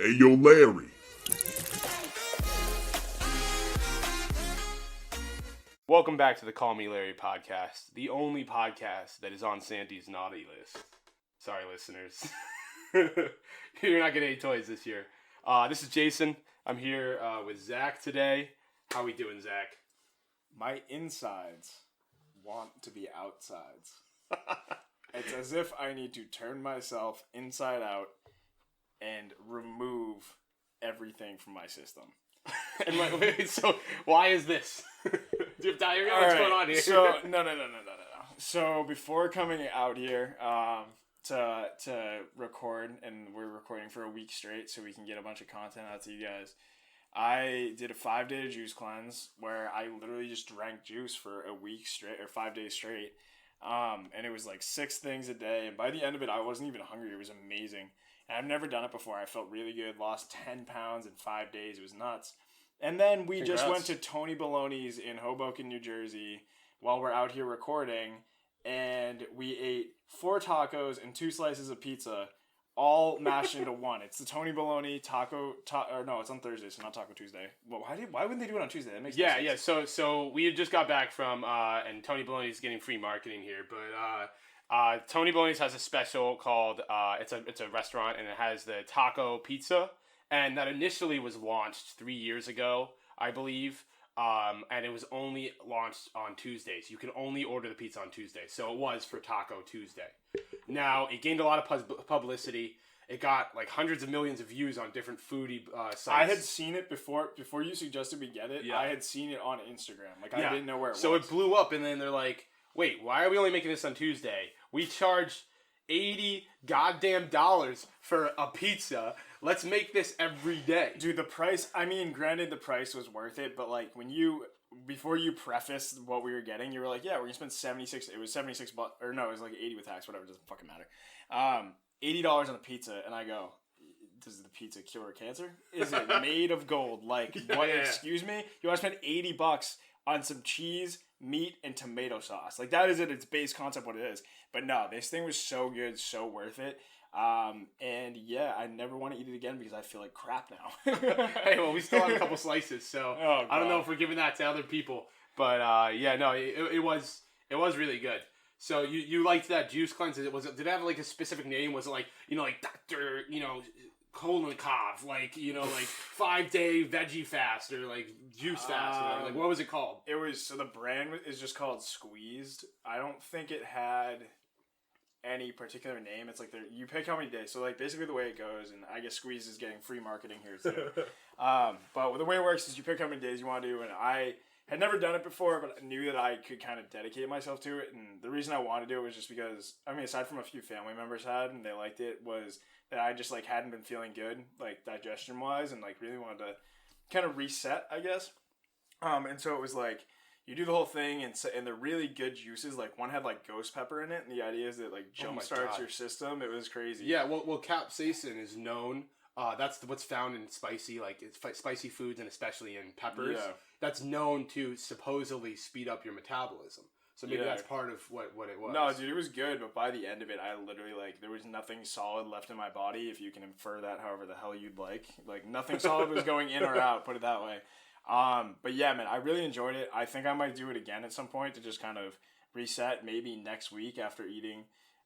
Hey, yo, Larry. Welcome back to the Call Me Larry podcast, the only podcast that is on Sandy's naughty list. Sorry, listeners. You're not getting any toys this year. This is Jason. I'm here with Zach today. How we doing, Zach? My insides want to be outsides. It's as if I need to turn myself inside out and remove everything from my system. And wait, so why is this? Do you have diarrhea? What's going on here? So no. So before coming out here to record, and we're recording for a week straight so we can get a bunch of content out to you guys, I did a 5-day juice cleanse where I literally just drank juice for a week straight, or 5 days straight. And it was like 6 things a day. And by the end of it, I wasn't even hungry. It was amazing. And I've never done it before. I felt really good. Lost 10 pounds in 5 days. It was nuts. And then we just went to Tony Baloney's in Hoboken, New Jersey while we're out here recording. And we ate 4 tacos and 2 slices of pizza, all mashed into one. It's the Tony Baloney or no, it's on Thursday, so not Taco Tuesday. Well, why wouldn't they do it on Tuesday? That makes no sense. Yeah. So we had just got back from, and Tony Baloney's getting free marketing here, but Tony Baloney's has a special called, it's a restaurant, and it has the taco pizza, and that initially was launched 3 years ago, I believe. And it was only launched on Tuesdays. You can only order the pizza on Tuesday. So it was for Taco Tuesday. Now, it gained a lot of publicity. It got like hundreds of millions of views on different foodie sites. I had seen it before you suggested we get it. Yeah. I had seen it on Instagram. I didn't know where it was. So it blew up, and then they're like, wait, why are we only making this on Tuesday? We charge $80 goddamn dollars for a pizza. Let's make this every day. Dude, the price, granted the price was worth it, but like before you prefaced what we were getting, you were like, yeah, we're going to spend 76, it was 76 bucks, or no, it was like 80 with tax, whatever, it doesn't fucking matter. $80 on a pizza, and I go, does the pizza cure cancer? Is it made of gold? Like, what, excuse me? You want to spend 80 bucks on some cheese, meat, and tomato sauce. Like, that is its base concept, what it is. But no, this thing was so good, so worth it. And yeah, I never want to eat it again because I feel like crap now. Hey, well, we still have a couple slices, so I don't know if we're giving that to other people. But it was really good. So you liked that juice cleanse? Did it have like a specific name? Was it like, like Dr. Kolnikov, like 5-day veggie fast, or like juice fast, or like what was it called? It was, so the brand is just called Squeezed. I don't think it had any particular name. It's like you pick how many days. So like basically the way it goes, and I guess Squeezed is getting free marketing here too. But the way it works is you pick how many days you want to do, and I had never done it before, but I knew that I could kind of dedicate myself to it. And the reason I wanted to do it was just because, aside from a few family members had, and they liked it, was that I just like hadn't been feeling good, like digestion wise, and like really wanted to kind of reset, I guess. And so it was like, you do the whole thing, and the really good juices, like one had like ghost pepper in it, and the idea is that like jumpstarts your system. It was crazy. Yeah, well, capsaicin is known. That's what's found in spicy foods, and especially in peppers. Yeah. That's known to supposedly speed up your metabolism. So maybe that's part of what it was. No, dude, it was good, but by the end of it, I literally, there was nothing solid left in my body, if you can infer that however the hell you'd like. Like, nothing solid was going in or out, put it that way. But yeah, man, I really enjoyed it. I think I might do it again at some point to just kind of reset, maybe next week after eating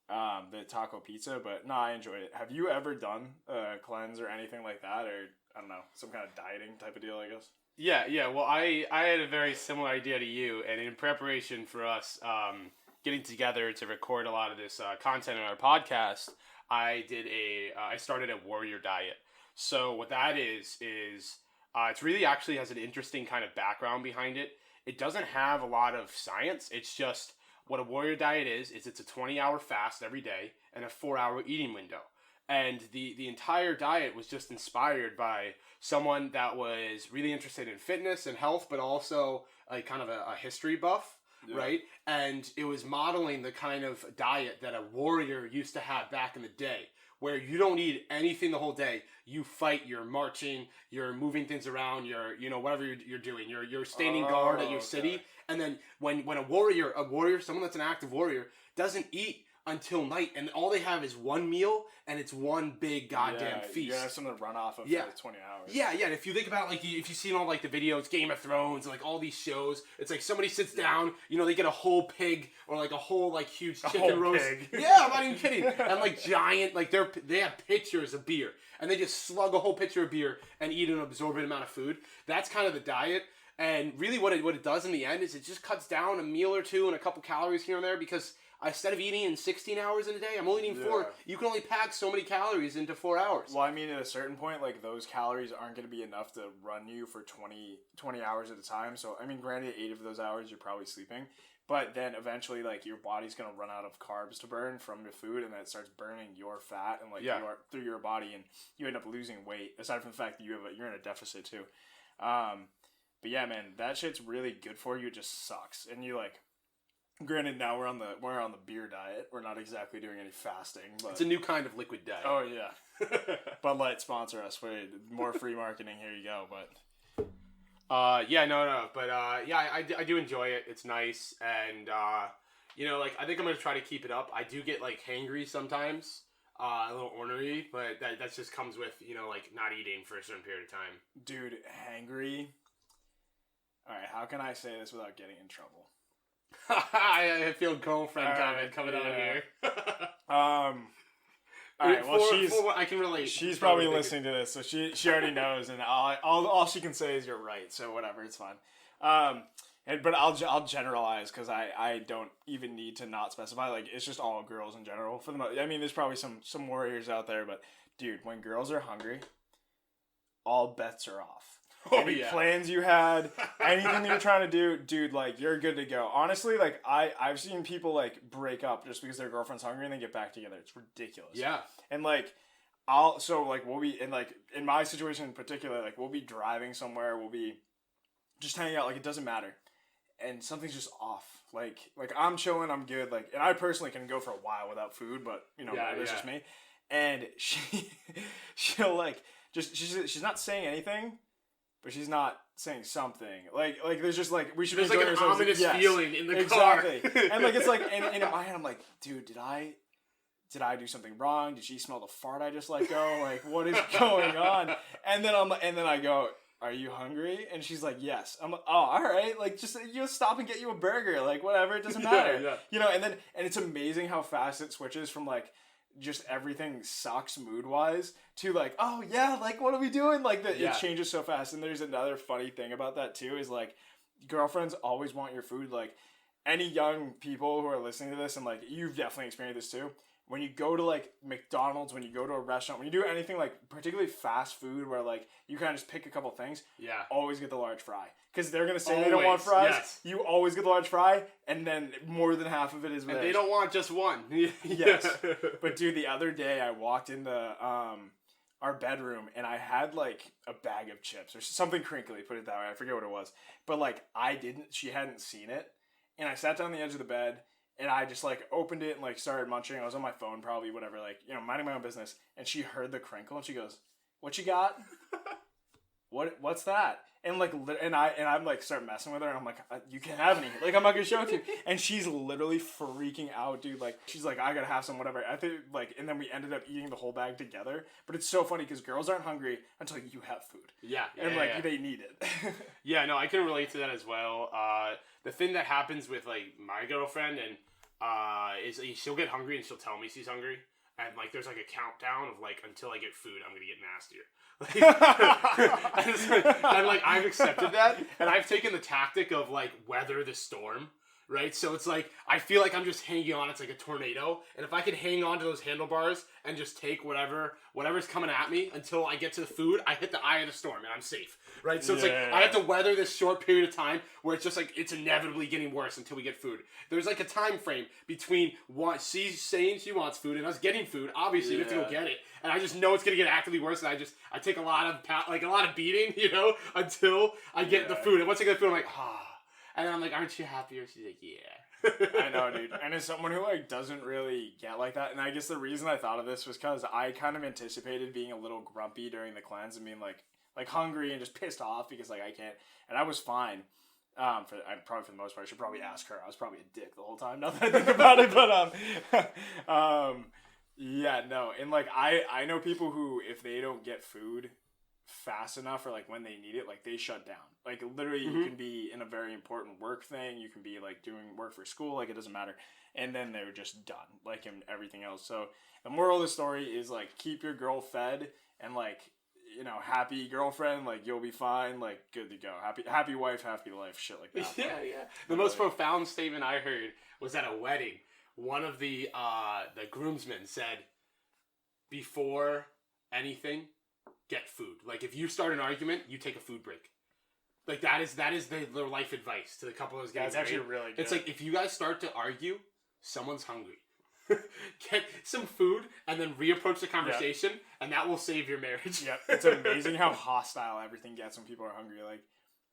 the taco pizza. But no, I enjoyed it. Have you ever done a cleanse or anything like that, or I don't know, some kind of dieting type of deal, I guess? Yeah. Well, I had a very similar idea to you, and in preparation for us getting together to record a lot of this content in our podcast, I started a warrior diet. So what that is it's really actually has an interesting kind of background behind it. It doesn't have a lot of science. It's just what a warrior diet is it's a 20-hour fast every day and a 4-hour eating window. And the entire diet was just inspired by someone that was really interested in fitness and health, but also a kind of a history buff, right? And it was modeling the kind of diet that a warrior used to have back in the day, where you don't eat anything the whole day. You fight, you're marching, you're moving things around, you're whatever you're doing. You're standing guard at your city. And then when a warrior, someone that's an active warrior, doesn't eat until night, and all they have is one meal, and it's one big goddamn feast. You have something to run off of for like 20 hours. Yeah, and if you think about, like, if you've seen all, like, the videos, Game of Thrones, and, like, all these shows, it's like somebody sits down, you know, they get a whole pig, or, like, a whole, like, huge chicken roast. Pig. Yeah, I'm not even kidding. And, like, giant, like, they have pitchers of beer, and they just slug a whole pitcher of beer and eat an absorbent amount of food. That's kind of the diet. And really what it does in the end is it just cuts down a meal or two and a couple calories here and there, because instead of eating in 16 hours in a day, I'm only eating 4. You can only pack so many calories into 4 hours. Well, I mean, at a certain point, like, those calories aren't going to be enough to run you for 20 hours at a time. So, I mean, granted, 8 of those hours you're probably sleeping. But then eventually, like, your body's going to run out of carbs to burn from the food, and that starts burning your fat and, like, through your body, and you end up losing weight, aside from the fact that you're in a deficit, too. But yeah, man, that shit's really good for you. It just sucks. And you, like... Granted, now we're on the beer diet. We're not exactly doing any fasting, but it's a new kind of liquid diet. Oh yeah, Bud Light sponsor us. Wait, more free marketing. Here you go. But but I do enjoy it. It's nice, and you know, like, I think I'm gonna try to keep it up. I do get, like, hangry sometimes, a little ornery, but that just comes with, you know, like, not eating for a certain period of time. Dude, hangry. All right, how can I say this without getting in trouble? I feel girlfriend coming out here. All right. Well, I can relate. She's probably listening to this, so she already knows, and all she can say is you're right. So whatever, it's fine. But I'll generalize, because I don't even need to not specify. Like, it's just all girls in general. For the most, I mean, there's probably some warriors out there, but dude, when girls are hungry, all bets are off. Any plans you had, anything you're trying to do, dude, like, you're good to go. Honestly, like, I've seen people, like, break up just because their girlfriend's hungry and they get back together. It's ridiculous. Yeah. And, like, we'll be, and, like, in my situation in particular, like, we'll be driving somewhere, we'll be just hanging out, like, it doesn't matter. And something's just off. Like I'm chilling, I'm good, like, and I personally can go for a while without food, but, you know, that's just me. And she'll, like, she's not saying anything, but she's not saying something. Like there's just, like, we should be like an ominous feeling in the car. And, like, it's like, and in my head, I'm like, dude, did I do something wrong? Did she smell the fart I just let go? Like, what is going on? And then I go, are you hungry? And she's like, yes. I'm like, oh, all right. Like, just, you know, stop and get you a burger. Like, whatever. It doesn't matter. Yeah. You know, and it's amazing how fast it switches from, like, just everything sucks mood-wise to, like, oh, yeah, like, what are we doing? Like, it changes so fast. And there's another funny thing about that, too, is, like, girlfriends always want your food. Like, any young people who are listening to this, and, like, you've definitely experienced this, too. When you go to, like, McDonald's, when you go to a restaurant, when you do anything, like, particularly fast food where, like, you kind of just pick a couple things, always get the large fry. Because they're going to say they don't want fries. Yes. You always get the large fry, and then more than half of it is and they don't want just one. Yes. But, dude, the other day I walked into our bedroom, and I had, like, a bag of chips or something crinkly, put it that way. I forget what it was. But, like, she hadn't seen it. And I sat down on the edge of the bed, and I just, like, opened it and, like, started munching. I was on my phone probably, whatever, like, you know, minding my own business. And she heard the crinkle, and she goes, "What you got?" What's that? And, like, and I'm, like, start messing with her, and I'm like, you can't have any. Like, I'm not gonna show it to you. And she's literally freaking out, dude. Like, she's like, I gotta have some, whatever. I think, like, and then we ended up eating the whole bag together. But it's so funny, because girls aren't hungry until you have food. They need it. Yeah, no, I can relate to that as well. The thing that happens with, like, my girlfriend, and is she'll get hungry and she'll tell me she's hungry. And, like, there's, like, a countdown of, like, until I get food, I'm gonna get nastier. And, like, I've accepted that, and I've taken the tactic of, like, weather the storm, right? So it's like, I feel like I'm just hanging on. It's like a tornado, and if I can hang on to those handlebars and just take whatever's coming at me until I get to the food, I hit the eye of the storm, and I'm safe, right? So it's like, I have to weather this short period of time where it's just like, it's inevitably getting worse until we get food. There's, like, a time frame between what she's saying she wants food and us getting food. Obviously, we have to go get it. And I just know it's gonna get actively worse, and I take a lot of beating, you know, until I get the food. And once I get the food, I'm like, and then I'm like, aren't you happier? She's like, yeah. I know, dude. And as someone who, like, doesn't really get like that, and I guess the reason I thought of this was because I kind of anticipated being a little grumpy during the cleanse and being like hungry and just pissed off because, like, I can't. And I was fine. Probably for the most part, I should probably ask her. I was probably a dick the whole time. Now that I think about it, but yeah, no, and like I know people who, if they don't get food fast enough or like when they need it, like they shut down. Like literally, you can be in a very important work thing. You can be like doing work for school. Like it doesn't matter, and then they're just done. Like in everything else. So the moral of the story is like keep your girl fed and like. Happy girlfriend, like you'll be fine, like good to go. Happy wife, happy life, shit like that. Yeah. The most profound statement I heard was at a wedding. One of the groomsmen said, "Before anything, get food. Like if you start an argument, you take a food break. Like that is their life advice to the couple that's getting married. That's actually really good. It's like if you guys start to argue, someone's hungry." Get some food and then reapproach the conversation, and that will save your marriage. Yeah, it's amazing how hostile everything gets when people are hungry. Like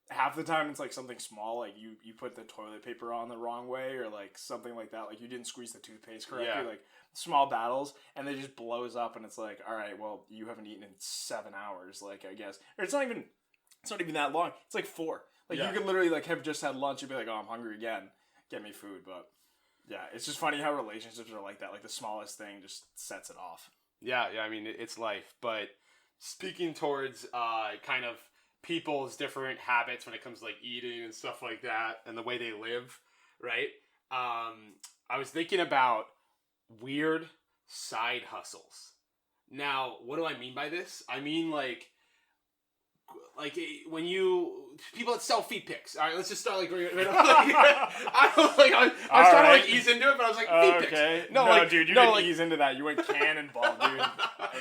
half the time, it's like something small, like you put the toilet paper on the wrong way, or like something like that. Like you didn't squeeze the toothpaste correctly. Like small battles, and they just blows up, and it's like, all right, well, you haven't eaten in 7 hours. Like I guess, or it's not even that long. It's like 4. Like you could literally like have just had lunch and be like, oh, I'm hungry again. Get me food, but. Yeah, it's just funny how relationships are like that. Like the smallest thing just sets it off. Yeah. I mean, it's life. But speaking towards kind of people's different habits when it comes to like eating and stuff like that, and the way they live, right? I was thinking about weird side hustles. Now, what do I mean by this? I mean like when people that sell feet pics. All right, let's just start like right up. I was trying to like ease into it, but I was like feet pics. No, dude, you didn't ease into that. You went cannonball, dude.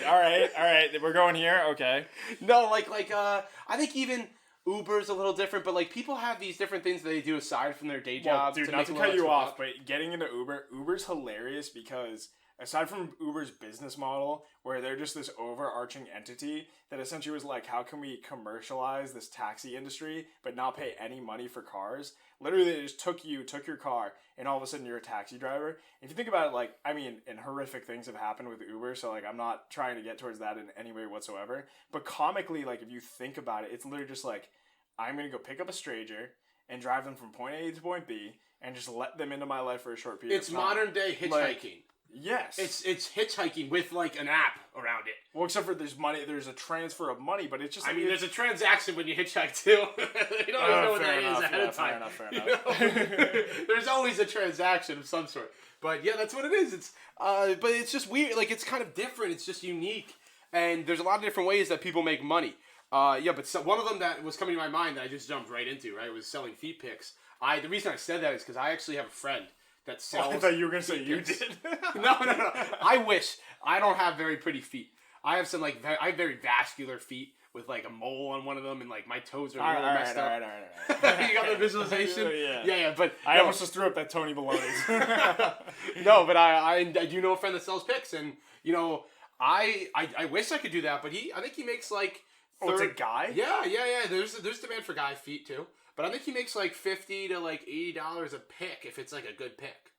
All right, we're going here. Okay. No, I think even Uber's a little different, but like people have these different things that they do aside from their day jobs. Dude, not to cut you off, but getting into Uber's hilarious because. Aside from Uber's business model, where they're just this overarching entity that essentially was like, how can we commercialize this taxi industry but not pay any money for cars? Literally, they just took your car, and all of a sudden you're a taxi driver. If you think about it, like, I mean, and horrific things have happened with Uber, so like I'm not trying to get towards that in any way whatsoever. But comically, like if you think about it, it's literally just like, I'm going to go pick up a stranger and drive them from point A to point B and just let them into my life for a short period of time. It's modern day hitchhiking. Like, yes. It's hitchhiking with like an app around it. Well, except for there's a transfer of money, but it's just... I mean, there's a transaction when you hitchike too. You don't even know what that is ahead of time. Fair enough. There's always a transaction of some sort. But yeah, that's what it is. It's but it's just weird. Like it's kind of different. It's just unique. And there's a lot of different ways that people make money. But one of them that was coming to my mind that I just jumped right into, right, was selling feet pics. The reason I said that is because I actually have a friend that sells. I thought you were gonna say you did. No. I wish. I don't have very pretty feet. I have some I have very vascular feet with like a mole on one of them, and like my toes are really messed up. All right. You got the visualization? Yeah. But I almost just threw up that Tony Baloney's. No, but I do know a friend that sells pics, and I wish I could do that, but I think he makes like. It's a guy? Yeah. There's demand for guy feet too. But I think he makes like $50 to like $80 a pick if it's like a good pick.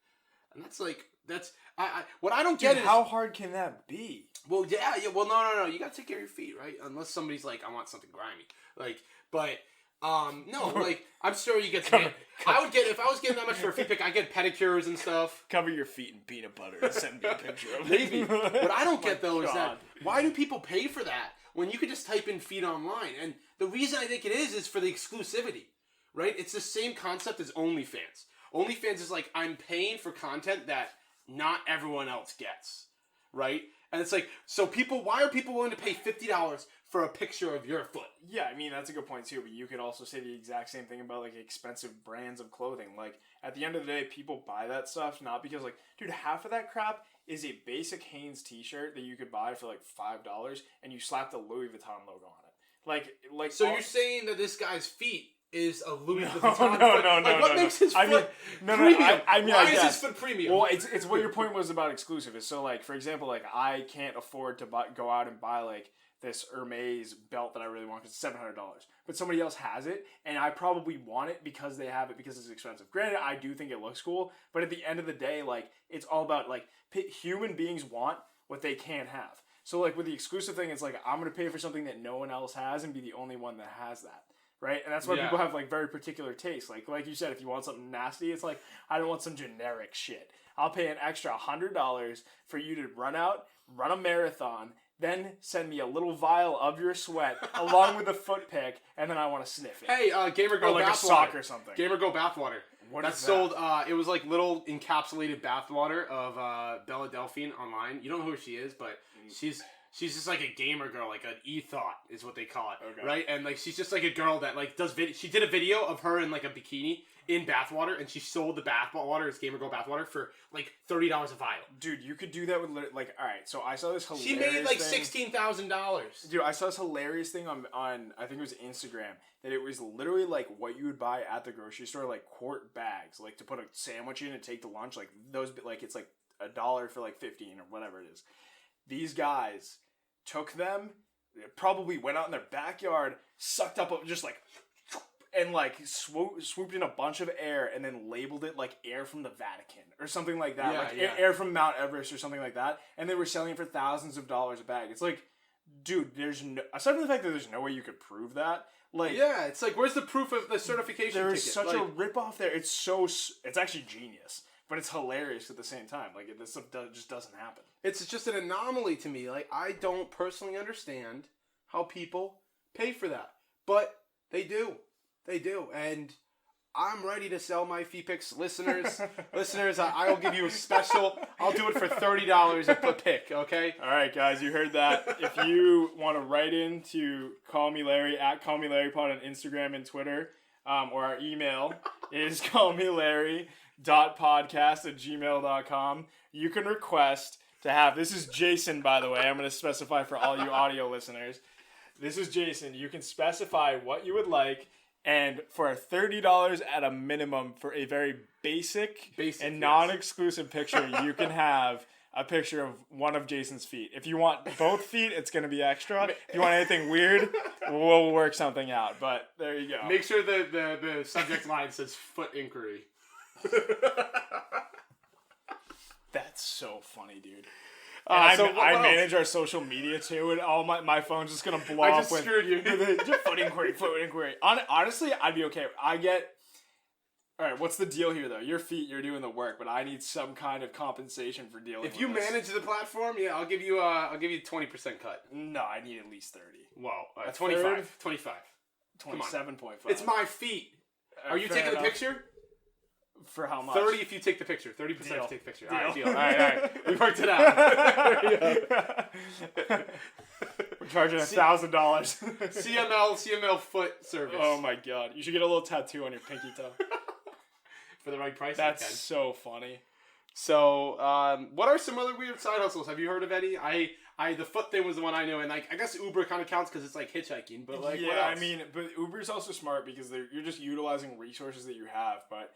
And what I don't get is how hard can that be? Well, yeah. Well, no. You gotta take care of your feet, right? Unless somebody's like, I want something grimy. No, like I'm sure you get. I would get if I was getting that much for a feet pick. I get pedicures and stuff. Cover your feet in peanut butter and send me a picture of it. Maybe. What I don't get though is that why do people pay for that when you could just type in feet online? And the reason I think it is for the exclusivity. Right? It's the same concept as OnlyFans. OnlyFans is like, I'm paying for content that not everyone else gets. Right? And it's like, so why are people willing to pay $50 for a picture of your foot? Yeah, I mean, that's a good point too, but you could also say the exact same thing about like expensive brands of clothing. Like, at the end of the day, people buy that stuff not because like, dude, half of that crap is a basic Hanes t-shirt that you could buy for like $5 and you slap the Louis Vuitton logo on it. Like. So you're saying that this guy's feet is a Louis Vuitton foot? No. What makes his foot premium? Why is his foot premium? Well, it's what your point was about exclusive. Is so like, for example, like I can't afford to go out and buy like this Hermes belt that I really want because it's $700. But somebody else has it, and I probably want it because they have it because it's expensive. Granted, I do think it looks cool, but at the end of the day, like it's all about like human beings want what they can't have. So like with the exclusive thing, it's like I'm gonna pay for something that no one else has and be the only one that has that. right? And that's why Yeah. people have like very particular tastes. Like you said, if you want something nasty, it's like, I don't want some generic shit. I'll pay an extra $100 for you to run a marathon, then send me a little vial of your sweat along with a foot pick, and then I want to sniff it. Hey, Gamer Go Or like a bathwater. sock or something. Gamer Go bathwater. What That's is sold. It was like little encapsulated bathwater of Bella Delphine online. You don't know who she is, but she's just like a gamer girl, like an e-thought is what they call it, Okay. right? And like she's just like a girl that like does She did a video of her in like a bikini in bathwater, and she sold the bathwater as Gamer Go bathwater for like $30 a vial. Dude, you could do that with like, all right. So I saw this hilarious. She made like thing. $16,000. Dude, I saw this hilarious thing on I think it was Instagram, that it was literally like what you would buy at the grocery store, like quart bags, like to put a sandwich in and take to lunch, like those, like it's like $1 for like 15 or whatever it is. These guys took them, probably went out in their backyard, sucked up just like, and like swooped in a bunch of air and then labeled it like air from the Vatican or something like that. Yeah, like yeah. air from Mount Everest or something like that. And they were selling it for thousands of dollars a bag. It's like, dude, there's no, aside from the fact that there's no way you could prove that. Like, Yeah, it's like, where's the proof of the certification there is ticket? such Like, a ripoff there. It's actually genius, but it's hilarious at the same time. Like, this stuff just doesn't happen. It's just an anomaly to me. Like, I don't personally understand how people pay for that. But they do. They do. And I'm ready to sell my FeePix. Listeners, I will give you a special. I'll do it for $30 a pick, okay? All right, guys, you heard that. If you want to write in to Call Me Larry at Call Me Larry Pod on Instagram and Twitter, or our email is callmelarry.podcast@gmail.com. You can request to have, this is Jason, by the way. I'm going to specify for all you audio listeners. This is Jason. You can specify what you would like, and for $30 at a minimum for a very basic and yes. non-exclusive picture, you can have a picture of one of Jason's feet. If you want both feet, it's going to be extra. If you want anything weird, we'll work something out. But there you go. Make sure the subject line says foot inquiry. That's so funny, dude. I what manage our social media too, and all my phone's just gonna blow I up just with screwed you. foot inquiry. Honestly, I'd be okay. All right, what's the deal here though? Your feet, you're doing the work, but I need some kind of compensation for dealing. If you with this. manage the platform, yeah, I'll give you 20% cut. No, I need at least 30. Well, A 25. third? 25. 27.5. It's my feet. Are you fair taking enough. the picture? For how much? 30 if you take the picture. 30% Deal. if you take the picture. Deal. All right, deal. All right. We worked it out. We're charging $1,000. CML foot service. Oh my god! You should get a little tattoo on your pinky toe. For the right price. That's again. so funny. So, what are some other weird side hustles? Have you heard of any? The foot thing was the one I knew, and like I guess Uber kind of counts because it's like hitchhiking. But like, what yeah, else? I mean, but Uber's also smart because you're just utilizing resources that you have. But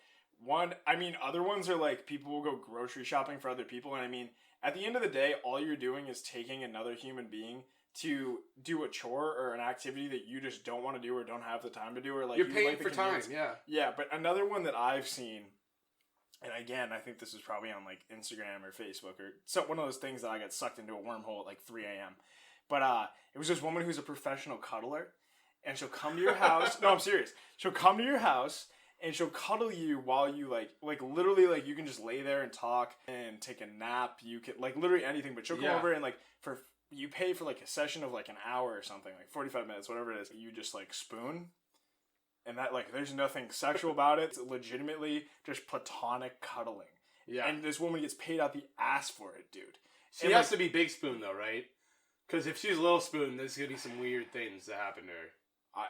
other ones are like people will go grocery shopping for other people, and I mean, at the end of the day, all you're doing is taking another human being to do a chore or an activity that you just don't want to do or don't have the time to do, or like you're you paying like the for time. convenience. Yeah. Yeah, but another one that I've seen, and again, I think this is probably on like Instagram or Facebook or one of those things that I got sucked into a wormhole at like 3 a.m. But it was this woman who's a professional cuddler, and she'll come to your house. No, I'm serious. She'll come to your house and she'll cuddle you while you like literally like you can just lay there and talk and take a nap. You can like literally anything, but she'll come over and like you pay for like a session of like an hour or something, like 45 minutes, whatever it is. You just like spoon. And that, like, there's nothing sexual about it. It's legitimately just platonic cuddling. Yeah. And this woman gets paid out the ass for it, dude. She has to be big spoon, though, right? Because if she's little spoon, there's going to be some weird things that happen to her.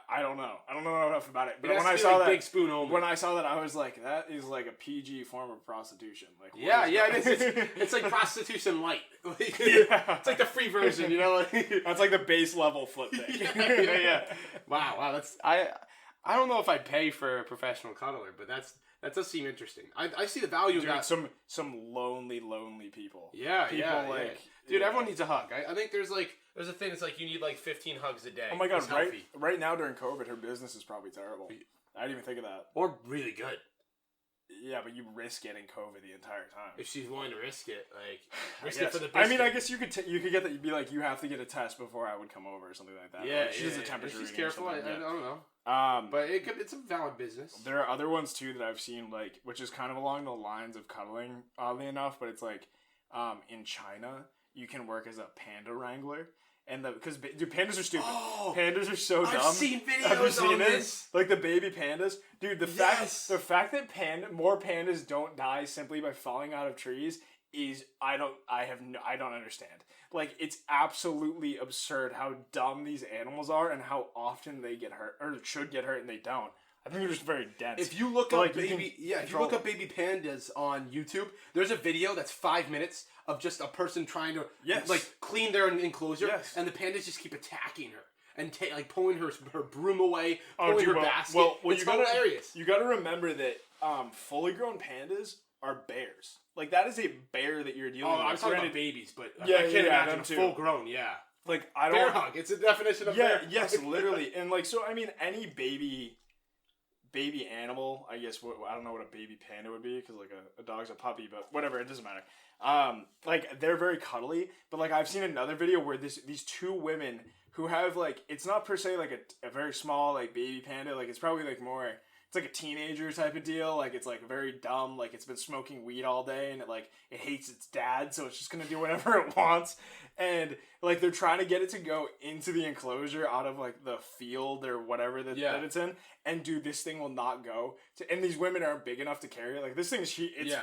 I don't know. I don't know enough about it. But It has when to I be, saw like, that, big spoon only. when I saw that, I was like, that is like a PG form of prostitution. Like, Yeah, it is. It's like prostitution light. Yeah. It's like the free version, you know? That's like the base level flip thing. yeah. Wow. That's I don't know if I'd pay for a professional cuddler, but that does seem interesting. I see the value Dude, of that. some lonely people. Yeah, people yeah. like, dude, everyone needs a hug. I think there's a thing. It's like you need like 15 hugs a day. Oh my god! It's healthy. Right now during COVID, her business is probably terrible. I didn't even think of that. Or really good. Yeah, but you risk getting COVID the entire time. If she's willing to risk it, like risk it for the biscuit. I mean, I guess you could get that. You'd be like, you have to get a test before I would come over or something like that. Yeah, like, she's a temperature. If she's careful. I don't know. But it's a valid business. There are other ones too that I've seen, like, which is kind of along the lines of cuddling, oddly enough. But it's like, in China, you can work as a panda wrangler. And because dude, pandas are stupid. Oh, pandas are so dumb. I've seen videos Have you seen on this. Like the baby pandas, dude. The fact that more pandas don't die simply by falling out of trees is I don't understand. Like, it's absolutely absurd how dumb these animals are and how often they get hurt or should get hurt and they don't. I think they're just very dense. If you look up baby pandas on YouTube, there's a video that's 5 minutes of just a person trying to clean their enclosure, and the pandas just keep attacking her and pulling her broom away, pulling her basket. It's hilarious. You got to remember that fully grown pandas are bears. Like, that is a bear that you're dealing with. I'm talking about babies, but I can't imagine a full grown. Yeah, like I don't. Bear hug. It's a definition of bear. Yes, literally, and like so. I mean, any baby animal, I guess. I don't know what a baby panda would be because like a dog's a puppy, but whatever, it doesn't matter. Like, they're very cuddly, but like I've seen another video where these two women who have like, it's not per se like a very small like baby panda, like it's probably like more, it's like a teenager type of deal, like it's like very dumb, like it's been smoking weed all day and it hates its dad, so it's just gonna do whatever it wants, and like they're trying to get it to go into the enclosure out of like the field or whatever that it's in, and dude, this thing will not go and these women aren't big enough to carry it. Like, this thing is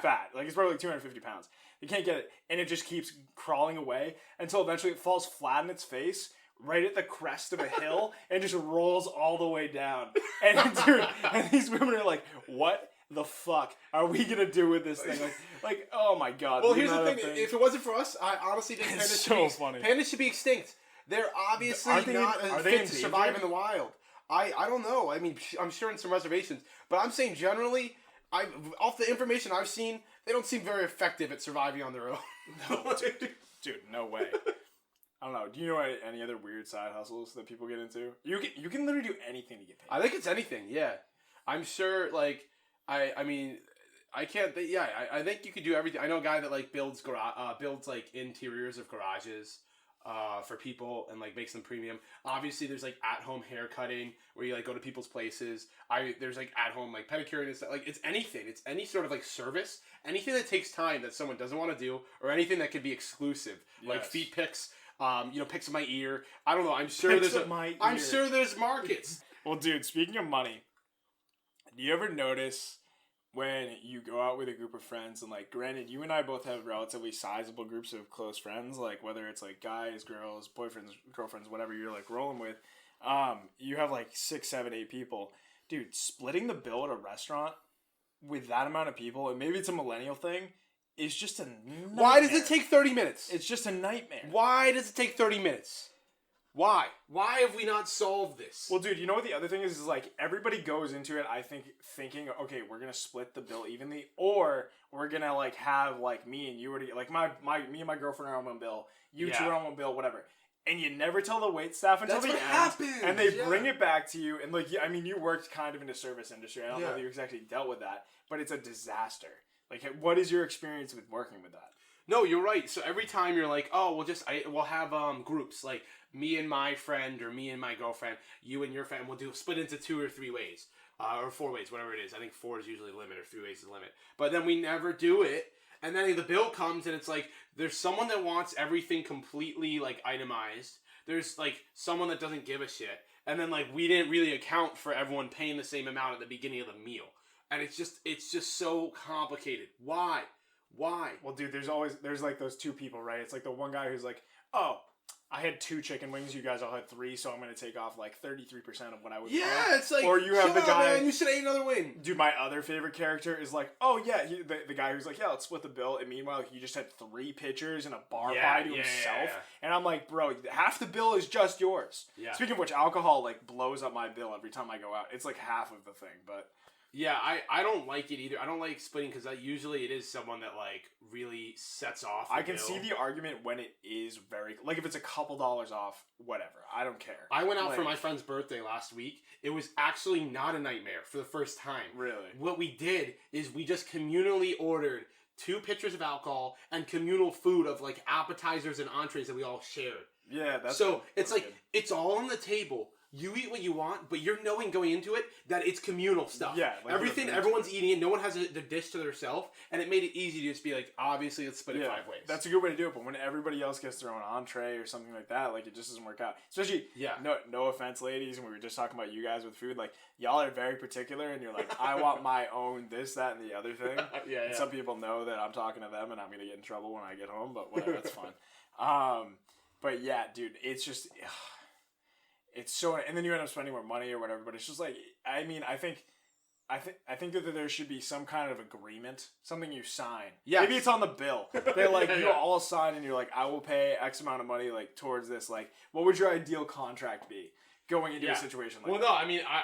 fat, like it's probably like 250 pounds. You can't get it, and it just keeps crawling away until eventually it falls flat in its face right at the crest of a hill and just rolls all the way down. And dude, and these women are like, what the fuck are we gonna do with this thing? Like oh my god. Well, here's the thing. If it wasn't for us, I honestly think pandas should be extinct. They're obviously not fit to survive in the wild. I don't know. I mean, I'm sure in some reservations, but I'm saying generally, off the information I've seen, they don't seem very effective at surviving on their own. No, dude, no way. I don't know. Do you know any other weird side hustles that people get into? You can literally do anything to get paid. I think it's anything. Yeah, I'm sure. Like, I mean, I can't. I think you could do everything. I know a guy that like builds like interiors of garages. For people and like makes them premium. Obviously, there's like at-home hair cutting where you like go to people's places. There's like at-home like pedicure and stuff. Like, it's anything. It's any sort of like service, anything that takes time that someone doesn't want to do, or anything that could be exclusive, like feet pics. Picks of my ear. I don't know. I'm sure there's markets. Well, dude, speaking of money, do you ever notice when you go out with a group of friends, and like, granted, you and I both have relatively sizable groups of close friends, like whether it's like guys, girls, boyfriends, girlfriends, whatever you're like rolling with, you have like 6, 7, 8 people. Dude, splitting the bill at a restaurant with that amount of people, and maybe it's a millennial thing, is just a nightmare. Why does it take 30 minutes? It's just a nightmare. Why does it take 30 minutes? Why? Why have we not solved this? Well, dude, you know what the other thing is like, everybody goes into it, I think, thinking, okay, we're going to split the bill evenly, or we're going to, like, have, like, me and you were to, like, me and my girlfriend are on one bill, you two are on one bill, whatever. And you never tell the wait staff until the end. Happens. And they bring it back to you, and, like, I mean, you worked kind of in the service industry. I don't know if you exactly dealt with that, but it's a disaster. Like, what is your experience with working with that? No, you're right. So every time you're like, oh, we'll have groups, like me and my friend, or me and my girlfriend, you and your friend, we'll split into 2 or 3 ways, or 4 ways, whatever it is. I think 4 is usually the limit, or 3 ways is the limit. But then we never do it, and then the bill comes, and it's like, there's someone that wants everything completely, like, itemized. There's, like, someone that doesn't give a shit. And then, like, we didn't really account for everyone paying the same amount at the beginning of the meal. And it's just so complicated. Why? Well, dude, there's like those 2 people, right? It's like the one guy who's like, oh, I had 2 chicken wings, you guys all had 3, so I'm going to take off like 33% of what I would pay. Yeah, it's like, or you have the guy, man, you should have ate another wing. Dude, my other favorite character is like, oh yeah, the guy who's like, yeah, let's split the bill, and meanwhile, he just had 3 pitchers and a bar pie to himself. Yeah. And I'm like, bro, half the bill is just yours. Yeah. Speaking of which, alcohol like blows up my bill every time I go out. It's like half of the thing, but... Yeah, I don't like it either. I don't like splitting because usually it is someone that like really sets off. I can see the argument when it is very like if it's a couple dollars off, whatever. I don't care. I went out for my friend's birthday last week. It was actually not a nightmare for the first time. Really? What we did is we just communally ordered 2 pitchers of alcohol and communal food of like appetizers and entrees that we all shared. Yeah, that's so good. it's that's like good. it's all on the table. You eat what you want, but you're knowing going into it that it's communal stuff. Yeah, like everything, everyone's eating it. No one has the dish to themselves, and it made it easy to just be like, obviously, let's split it 5 ways. That's a good way to do it. But when everybody else gets their own entree or something like that, like it just doesn't work out. Especially, no offense, ladies, and we were just talking about you guys with food. Like y'all are very particular, and you're like, I want my own this, that, and the other thing. And some people know that I'm talking to them, and I'm gonna get in trouble when I get home. But whatever, that's fun. But yeah, dude, it's just. It's so, and then you end up spending more money or whatever. But it's just like, I mean, I think that there should be some kind of agreement, something you sign. Yeah, maybe it's on the bill. They're like, you all sign, and you're like, I will pay X amount of money like towards this. Like, what would your ideal contract be going into a situation like? Well, that? No,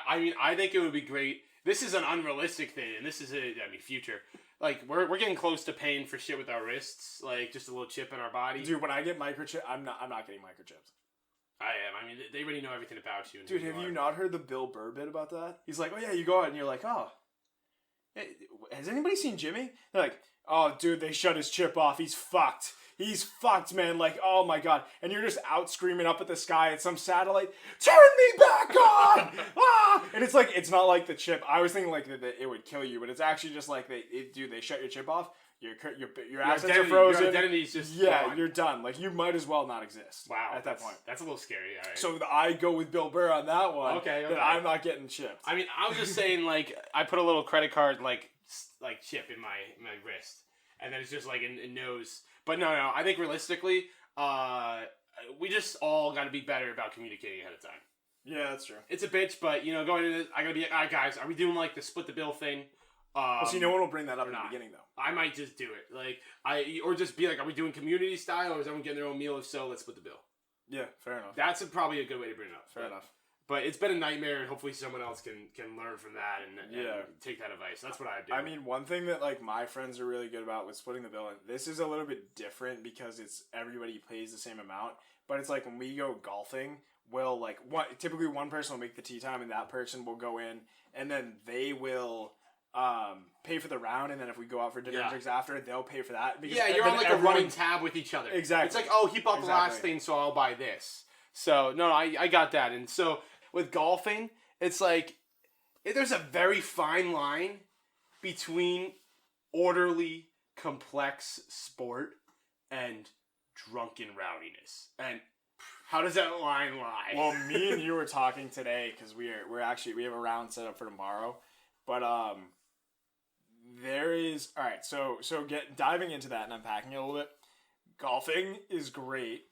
I mean, I think it would be great. This is an unrealistic thing, and this is future. Like we're getting close to paying for shit with our wrists, like just a little chip in our body. Dude, when I get microchip, I'm not getting microchips. I am. I mean, they already know everything about you. Dude, have you not heard the Bill Burr bit about that? He's like, oh yeah, you go out and you're like, oh, hey, has anybody seen Jimmy? They're like, oh, dude, they shut his chip off. He's fucked. He's fucked, man. Like, oh my god. And you're just out screaming up at the sky at some satellite, turn me back on! Ah! And it's like, it's not like the chip. I was thinking like that it would kill you, but it's actually just like they shut your chip off. Your assets are frozen. Your identity's just gone. You're done. Like you might as well not exist. Wow, at that point, that's a little scary. All right. So I go with Bill Burr on that one. Okay. That I'm not getting chipped. I mean, I was just saying like I put a little credit card like chip in my wrist, and then it's just like it knows. But no. I think realistically, we just all got to be better about communicating ahead of time. Yeah, that's true. It's a bitch, but going into this, I gotta be all right, guys. Are we doing like the split the bill thing? See, no one will bring that up in the beginning, though. I might just do it, or just be like, are we doing community style, or is everyone getting their own meal? If so, let's split the bill. Yeah, fair enough. That's probably a good way to bring it up. Fair enough. But it's been a nightmare, and hopefully someone else can learn from that and take that advice. That's what I do. I mean, one thing that like my friends are really good about with splitting the bill, and this is a little bit different because it's everybody pays the same amount. But it's like when we go golfing, we'll like typically one person will make the tee time, and that person will go in, and then they will pay for the round, and then if we go out for dinner and drinks after, they'll pay for that. Because you're on like a running tab with each other. Exactly. It's like, oh, he bought the last thing, so I'll buy this. So no, I got that. And so with golfing, it's like there's a very fine line between orderly, complex sport and drunken rowdiness. And how does that line lie? Well, me and you were talking today because we have a round set up for tomorrow, but there is alright. So diving into that and unpacking it a little bit. Golfing is great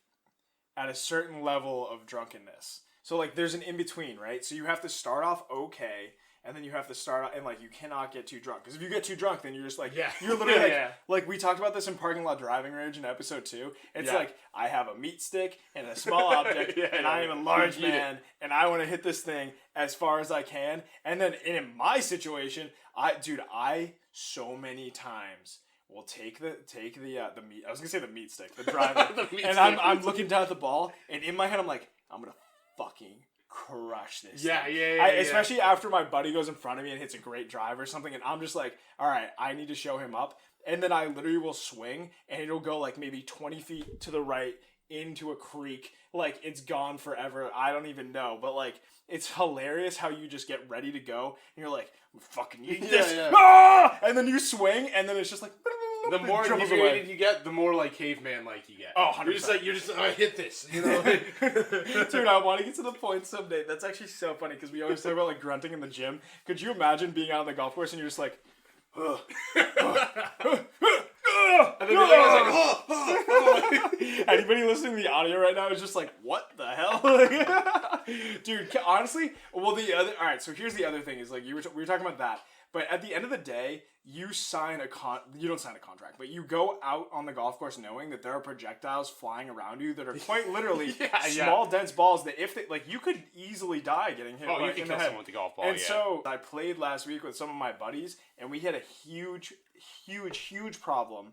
at a certain level of drunkenness. So like there's an in between, right? So you have to start off okay, and then you have to start out, and like you cannot get too drunk, because if you get too drunk, then you're just like you're literally like we talked about this in Parking Lot Driving Range in episode 2. It's like I have a meat stick and a small object, and I am a large man, and I want to hit this thing as far as I can. And then in my situation, I so many times will take the meat. I was gonna say the meat stick, the driver, and I'm looking down at the ball, and in my head I'm like, I'm gonna fucking crush this. Especially after my buddy goes in front of me and hits a great drive or something, and I'm just like, all right, I need to show him up. And then I literally will swing, and it'll go like maybe 20 feet to the right into a creek. Like it's gone forever. I don't even know, but like it's hilarious how you just get ready to go, and you're like, fucking eat this, ah! And then you swing, and then it's just like. The more inebriated you get, the more like caveman like you get. Oh, 100%. You're just I hit this, you know. Dude, I want to get to the point someday. That's actually so funny because we always talk about like grunting in the gym. Could you imagine being out on the golf course and you're just like, and then the like, anybody listening to the audio right now is just like, what the hell? Dude, honestly, well all right. So here's the other thing is like we were talking about that. But at the end of the day, you don't sign a contract, but you go out on the golf course knowing that there are projectiles flying around you that are quite literally small, dense balls that if they, like, you could easily die getting hit. Oh, you in can the kill head. someone with a golf ball. And so I played last week with some of my buddies, and we had a huge problem.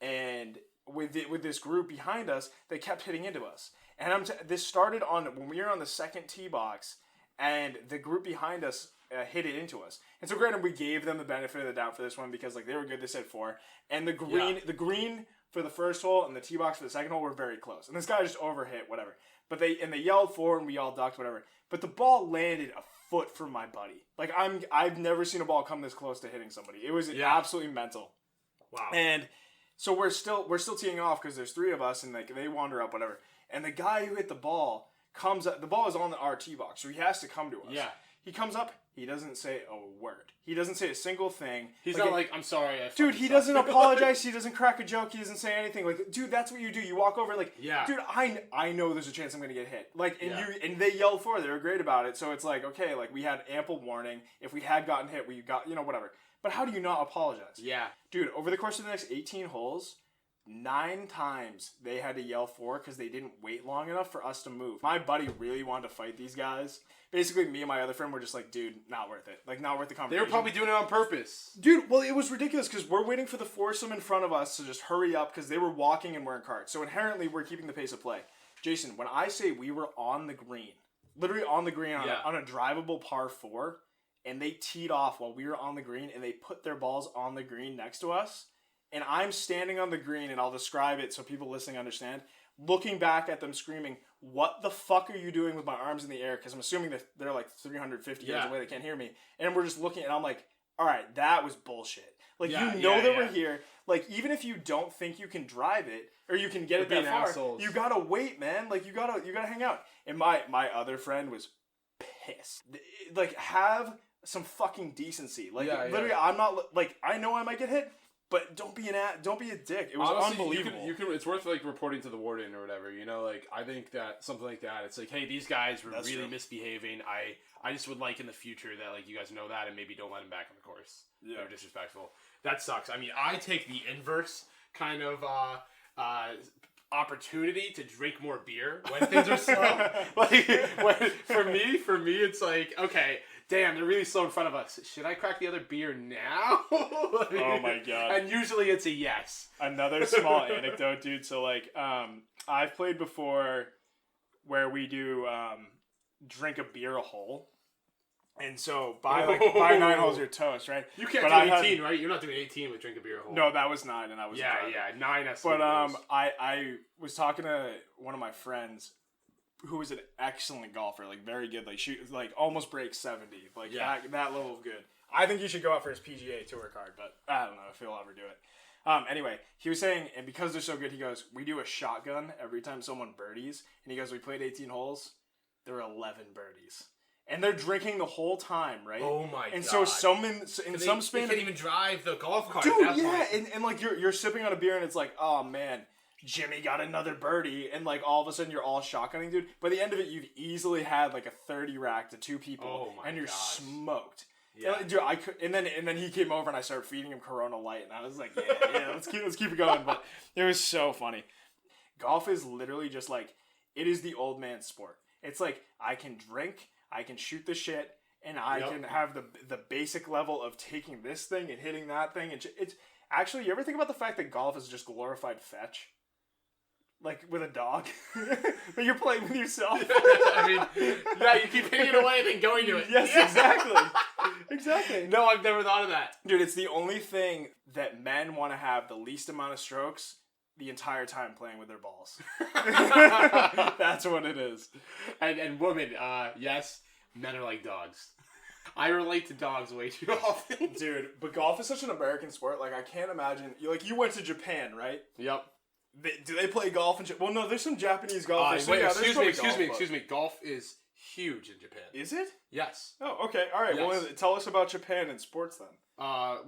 And with this group behind us, they kept hitting into us. And this started when we were on the second tee box, and the group behind us hit it into us. And so granted, we gave them the benefit of the doubt for this one because like they were good. They said 4, and the green for the first hole and the tee box for the second hole were very close. And this guy just overhit whatever. But they yelled 4 and we all ducked whatever. But the ball landed a foot from my buddy. Like I've never seen a ball come this close to hitting somebody. It was absolutely mental. Wow. And so we're still teeing off because there's 3 of us and like they wander up whatever. And the guy who hit the ball comes up. The ball is on the RT box, so he has to come to us. Yeah. He comes up. He doesn't say a word. He doesn't say a single thing. He's not like, I'm sorry. Dude, he doesn't apologize. He doesn't crack a joke. He doesn't say anything. Like, dude, that's what you do. You walk over like, dude, I know there's a chance I'm going to get hit. Like, and they yelled for it. They were great about it. So it's like, okay, like we had ample warning. If we had gotten hit, we got, whatever. But how do you not apologize? Yeah. Dude, over the course of the next 18 holes, 9 times they had to yell for because they didn't wait long enough for us to move. My buddy really wanted to fight these guys. Basically, me and my other friend were just like, dude, not worth it. Like, not worth the conversation. They were probably doing it on purpose. Dude, well, it was ridiculous because we're waiting for the foursome in front of us to just hurry up because they were walking and we're in carts. So inherently, we're keeping the pace of play. Jason, when I say we were on the green, literally on the green on a drivable par 4, and they teed off while we were on the green and they put their balls on the green next to us, and I'm standing on the green, and I'll describe it so people listening understand, looking back at them screaming, what the fuck are you doing with my arms in the air? Because I'm assuming that they're like 350 yards away. They can't hear me. And we're just looking, and I'm like, all right, that was bullshit. Like, we're here. Like, even if you don't think you can drive it, or you can get it that far, you gotta wait, man. Like, you gotta hang out. And my other friend was pissed. Like, have some fucking decency. Like, literally, I'm not, like, I know I might get hit, but don't be a dick. It was honestly, unbelievable. You can. It's worth like reporting to the warden or whatever. Like I think that something like that. It's like, hey, these guys were really misbehaving. I just would like in the future that like you guys know that and maybe don't let them back on the course. Yeah, they're disrespectful. That sucks. I mean, I take the inverse kind of opportunity to drink more beer when things are slow. For me, it's like, okay, damn, they're really slow in front of us. Should I crack the other beer now? Oh my god. And usually it's a yes. Another small anecdote, dude. So like, I've played before where we do drink a beer a hole. And so by 9 holes you're toast, right? You can't do 18, right? You're not doing 18 with drink a beer a hole. No, that was 9 and I was 9 has to But I was talking to one of my friends who was an excellent golfer, like very good, like shoot, like almost breaks 70, like that level of good. I think you should go out for his PGA Tour card, but I don't know if he'll ever do it. Anyway, he was saying, and because they're so good, he goes, we do a shotgun every time someone birdies, and he goes, we played 18 holes, there were 11 birdies. And they're drinking the whole time, right? Oh my god! And so some span, they can't even drive the golf cart. Dude, yeah, and like you're sipping on a beer, and it's like, oh man, Jimmy got another birdie, and like all of a sudden you're all shotgunning, dude. By the end of it, you've easily had like a 30 rack to 2 people, and you're smoked. Yeah, and, dude, and then he came over and I started feeding him Corona Light, and I was like, yeah, let's keep it going. But it was so funny. Golf is literally just like, it is the old man sport. It's like I can drink, I can shoot the shit, and I can have the basic level of taking this thing and hitting that thing. And it's actually, you ever think about the fact that golf is just glorified fetch? Like with a dog, but you're playing with yourself. I mean, you keep hitting it away and then going to it. Yes, exactly. No, I've never thought of that, dude. It's the only thing that men want to have the least amount of strokes the entire time playing with their balls. That's what it is. And women, yes, men are like dogs. I relate to dogs way too often, dude. But golf is such an American sport. Like I can't imagine. You went to Japan, right? Yep. Do they play golf in Japan? Well, no, there's some Japanese golfers. Excuse me. Golf is huge in Japan. Is it? Yes. Oh, okay. All right. Yes. Well, tell us about Japan and sports then. Or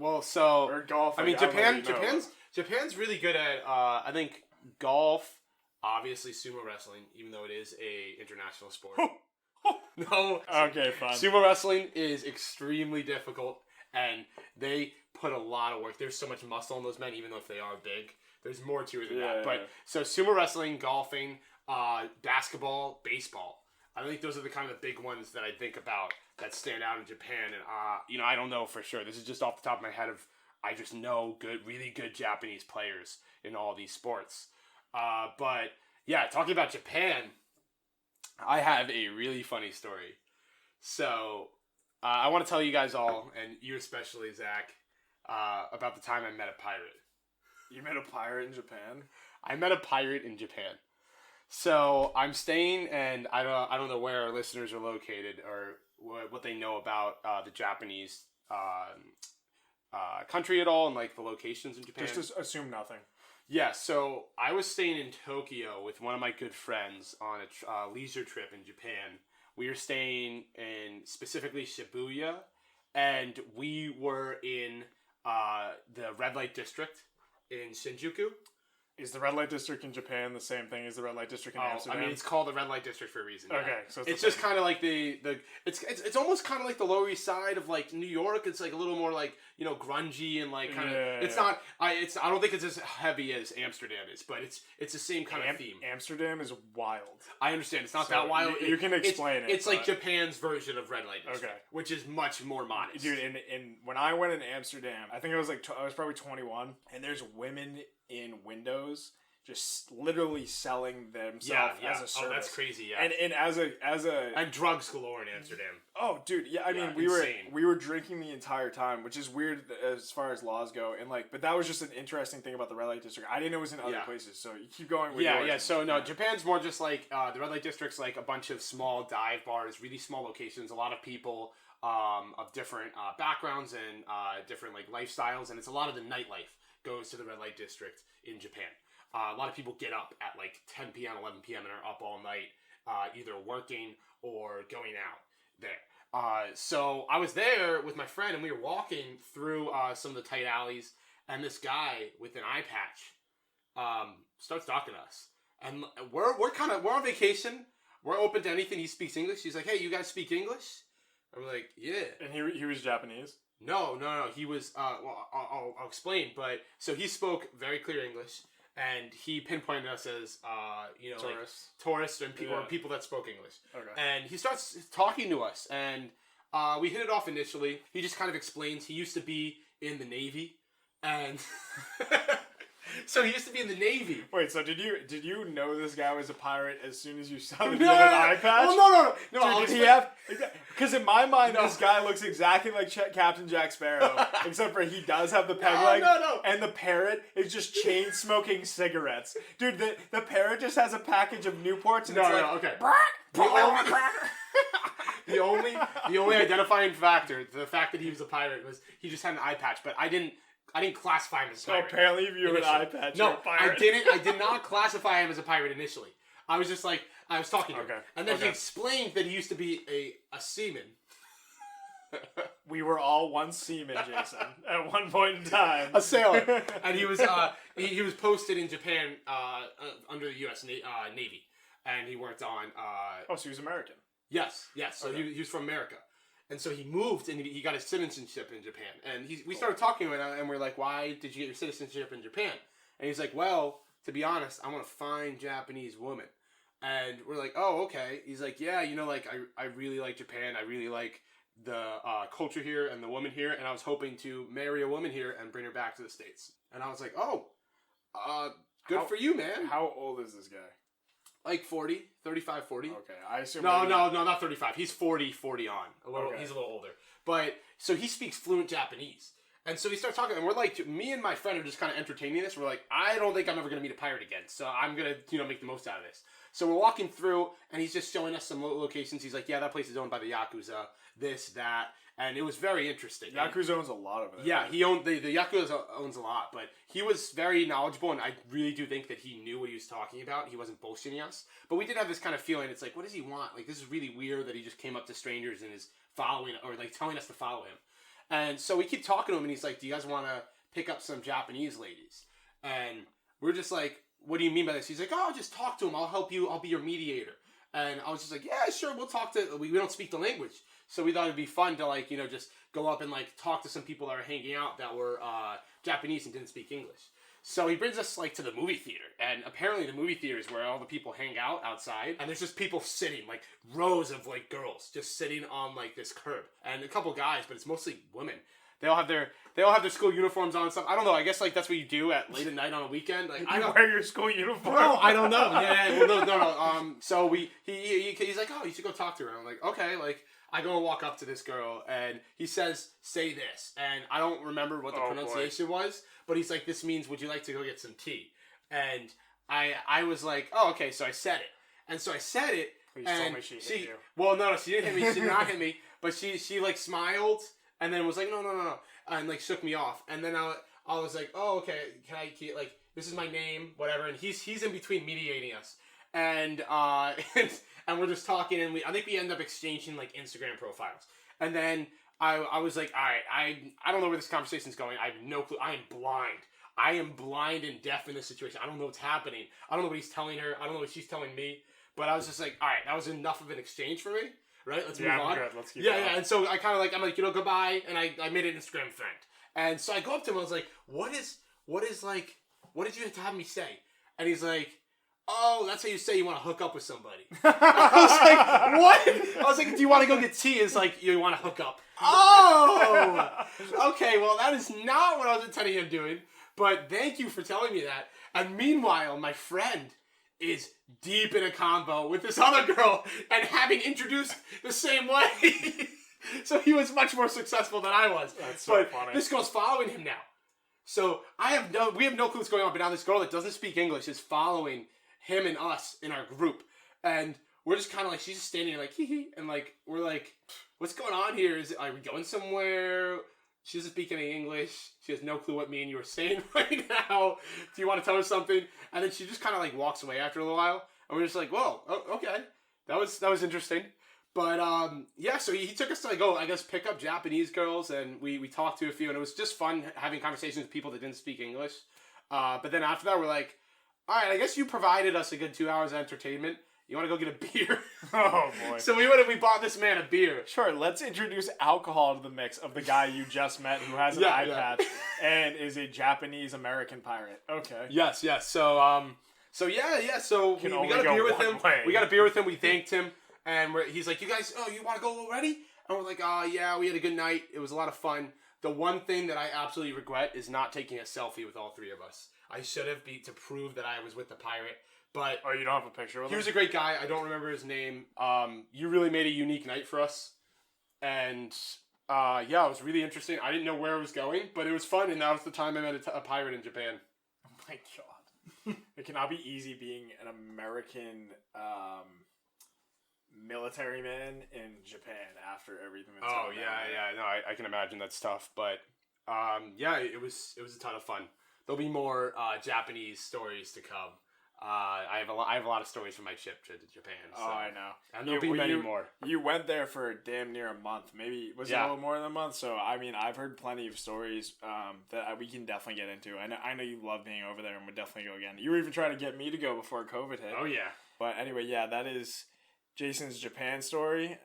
golf. I mean, Japan's really good at. I think golf, obviously sumo wrestling, even though it is a international sport. No. Okay, fine. Sumo wrestling is extremely difficult. and they put a lot of work. There's so much muscle in those men, even though if they are big. There's more to it than that. But so sumo wrestling, golfing, basketball, baseball. I think those are the kind of big ones that I think about that stand out in Japan. And I don't know for sure. This is just off the top of my head. I just know really good Japanese players in all these sports. But yeah, talking about Japan, I have a really funny story. So I want to tell you guys all, and you especially, Zach, about the time I met a pirate. You met a pirate in Japan? I met a pirate in Japan. So I'm staying, and I don't know where our listeners are located or what they know about the Japanese country at all, and like the locations in Japan. Just assume nothing. Yeah, so I was staying in Tokyo with one of my good friends on a leisure trip in Japan. We were staying in specifically Shibuya, and we were in the red light district in Shinjuku. Is the red light district in Japan the same thing as the red light district in Amsterdam? I mean, it's called the red light district for a reason. Okay, yeah. so it's just kind of like it's almost kind of like the Lower East Side of like New York. It's like a little more like grungy and like kind of. It's not. I don't think it's as heavy as Amsterdam is, but it's the same kind of theme. Amsterdam is wild. I understand it's not that wild. You can explain it. It's like Japan's version of red light district, okay, which is much more modest. Dude, in when I went in Amsterdam, I think I was probably 21, and there's women in windows just literally selling themselves as a service. Oh, that's crazy. Yeah, and as a and drugs galore in Amsterdam. Oh, dude, yeah. I mean, we were drinking the entire time, which is weird as far as laws go, and but that was just an interesting thing about the red light district. I didn't know it was in other places, so you keep going with yours. So no, Japan's more just like the red light district's like a bunch of small dive bars, really small locations, a lot of people of different backgrounds and different like lifestyles, and it's a lot of the nightlife goes to the red light district in Japan. A lot of people get up at like 10 p.m., 11 p.m. and are up all night, either working or going out there. So I was there with my friend, and we were walking through some of the tight alleys, and this guy with an eye patch starts talking to us. And we're on vacation. We're open to anything. He speaks English. He's like, "Hey, you guys speak English?" And we're like, "Yeah." And he was Japanese? No. He was, I'll explain. But so he spoke very clear English. And he pinpointed us as, tourists and people that spoke English. Okay. And he starts talking to us, and we hit it off initially. He just kind of explains he used to be in the Navy, and so he used to be in the Navy. Wait, so did you know this guy was a pirate as soon as you saw him with an eye patch? Well, no. Dude, did he have? Because in my mind, this guy looks exactly like Captain Jack Sparrow, except for he does have the peg leg. No. And the parrot is just chain smoking cigarettes. Dude, the parrot just has a package of Newports. And Okay. The only identifying factor, the fact that he was a pirate, was he just had an eye patch. But I didn't classify him as a pirate. So apparently if you have an eye patch, no, you're a pirate. I did not classify him as a pirate initially. I was just like, I was talking to him. And then he explained that he used to be a seaman. We were all once seamen, Jason, at one point in time. A sailor. And he was he was posted in Japan under the U.S. Navy. And he worked on... so he was American. Yes. So he was from America. And so he moved, and he got his citizenship in Japan. And we started talking to him, and we're like, why did you get your citizenship in Japan? And he's like, well, to be honest, I want a fine Japanese woman. And we're like, oh, okay. He's like, yeah, I really like Japan. I really like the culture here and the woman here. And I was hoping to marry a woman here and bring her back to the States. And I was like, oh, good for you, man. How old is this guy? Like 40, 35, 40. Okay, I assume... No, not 35. He's 40 on. He's a little older. But, so he speaks fluent Japanese. And so he starts talking, and we're like, me and my friend are just kind of entertaining this. We're like, I don't think I'm ever going to meet a pirate again. So I'm going to, make the most out of this. So we're walking through, and he's just showing us some locations. He's like, yeah, that place is owned by the Yakuza, this, that. And it was very interesting. Yakuza owns a lot of it. Yeah, he owned the Yakuza owns a lot, but he was very knowledgeable, and I really do think that he knew what he was talking about. He wasn't bullshitting us, but we did have this kind of feeling. It's like, what does he want? Like, this is really weird that he just came up to strangers and is following or like telling us to follow him. And so we keep talking to him, and he's like, "Do you guys want to pick up some Japanese ladies?" And we're just like, "What do you mean by this?" He's like, "Oh, just talk to him. I'll help you. I'll be your mediator." And I was just like, yeah, sure, we'll talk to. We don't speak the language, so we thought it'd be fun to like just go up and like talk to some people that were hanging out that were Japanese and didn't speak English. So he brings us like to the movie theater, and apparently the movie theater is where all the people hang out outside, and there's just people sitting, like rows of like girls just sitting on like this curb, and a couple guys, but it's mostly women. They all have their school uniforms on and stuff. I don't know. I guess like that's what you do at late at night on a weekend. Like I don't wear your school uniform. No, I don't know. Yeah, well, no. So he's like, oh, you should go talk to her. And I'm like, okay. Like I go and walk up to this girl, and he says, say this, and I don't remember what the pronunciation was, but he's like, this means, would you like to go get some tea? And I was like, oh, okay. So I said it, and so I said it. Please tell me she hit you. Well, no, she didn't hit me. She did not hit me, but she like smiled. And then was like, no, and like shook me off. And then I was like, oh, okay, can like, this is my name, whatever. And he's in between mediating us, and and we're just talking, and I think we end up exchanging like Instagram profiles. And then I was like, all right, I don't know where this conversation's going. I have no clue. I am blind. I am blind and deaf in this situation. I don't know what's happening. I don't know what he's telling her. I don't know what she's telling me. But I was just like, all right, that was enough of an exchange for me. Right, let's move on. Good. Let's keep going. Yeah, and so I kind of like, I'm like, goodbye, and I made an Instagram friend. And so I go up to him, I was like, what did you have to have me say? And he's like, oh, that's how you say you want to hook up with somebody. I was like, what? I was like, do you want to go get tea? It's like, you want to hook up. Oh! Okay, well, that is not what I was intending on doing, but thank you for telling me that. And meanwhile, my friend is deep in a combo with this other girl and having introduced the same way. So he was much more successful than I was. That's so but funny. This girl's following him now. So we have no clue what's going on, but now this girl that doesn't speak English is following him and us in our group. And we're just kind of like, she's just standing there like, hee hee. And like, we're like, what's going on here? Are we going somewhere? She doesn't speak any English. She has no clue what me and you are saying right now. Do you want to tell her something? And then she just kind of like walks away after a little while. And we're just like, whoa, okay. That was interesting. But yeah, so he took us to like, I guess pick up Japanese girls, and we talked to a few, and it was just fun having conversations with people that didn't speak English. But then after that, we're like, all right, I guess you provided us a good 2 hours of entertainment. You want to go get a beer? Oh, boy. So we bought this man a beer. Sure, let's introduce alcohol to the mix of the guy you just met who has an eye patch and is a Japanese-American pirate. Okay. Yes. So, So we got a beer with him. We got a beer with him. We thanked him. And he's like, you guys, you want to go already? And we're like, yeah, we had a good night. It was a lot of fun. The one thing that I absolutely regret is not taking a selfie with all three of us. I should have to prove that I was with the pirate. But you don't have a picture with him? He was a great guy. I don't remember his name. You really made a unique night for us. And it was really interesting. I didn't know where it was going, but it was fun. And that was the time I met a pirate in Japan. Oh my god. It cannot be easy being an American military man in Japan after everything that's going on. No, I can imagine that's tough. But it was a ton of fun. There'll be more Japanese stories to come. I have a lot of stories from my trip to Japan. So. Oh, I know. And there'll be many more. You went there for damn near a month. Maybe, was it a little more than a month? So, I mean, I've heard plenty of stories that we can definitely get into. I know you love being over there and would definitely go again. You were even trying to get me to go before COVID hit. Oh, yeah. But anyway, that is Jason's Japan story.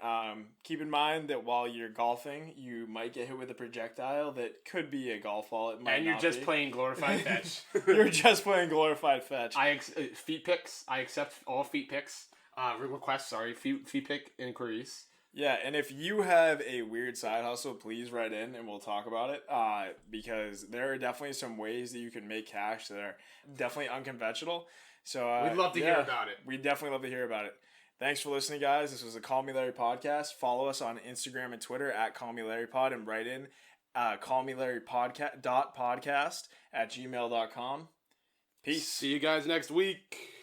Keep in mind that while you're golfing, you might get hit with a projectile that could be a golf ball. It might and you're just playing glorified fetch. You're just playing glorified fetch. Feet pics. I accept all feet pics. Requests. Sorry, feet pic inquiries. Yeah, and if you have a weird side hustle, please write in and we'll talk about it. Because there are definitely some ways that you can make cash that are definitely unconventional. So we'd love to hear about it. We'd definitely love to hear about it. Thanks for listening, guys. This was the Call Me Larry podcast. Follow us on Instagram and Twitter at Call Me Larry Pod, and write in callmelarrypodcast.podcast@gmail.com. Peace. See you guys next week.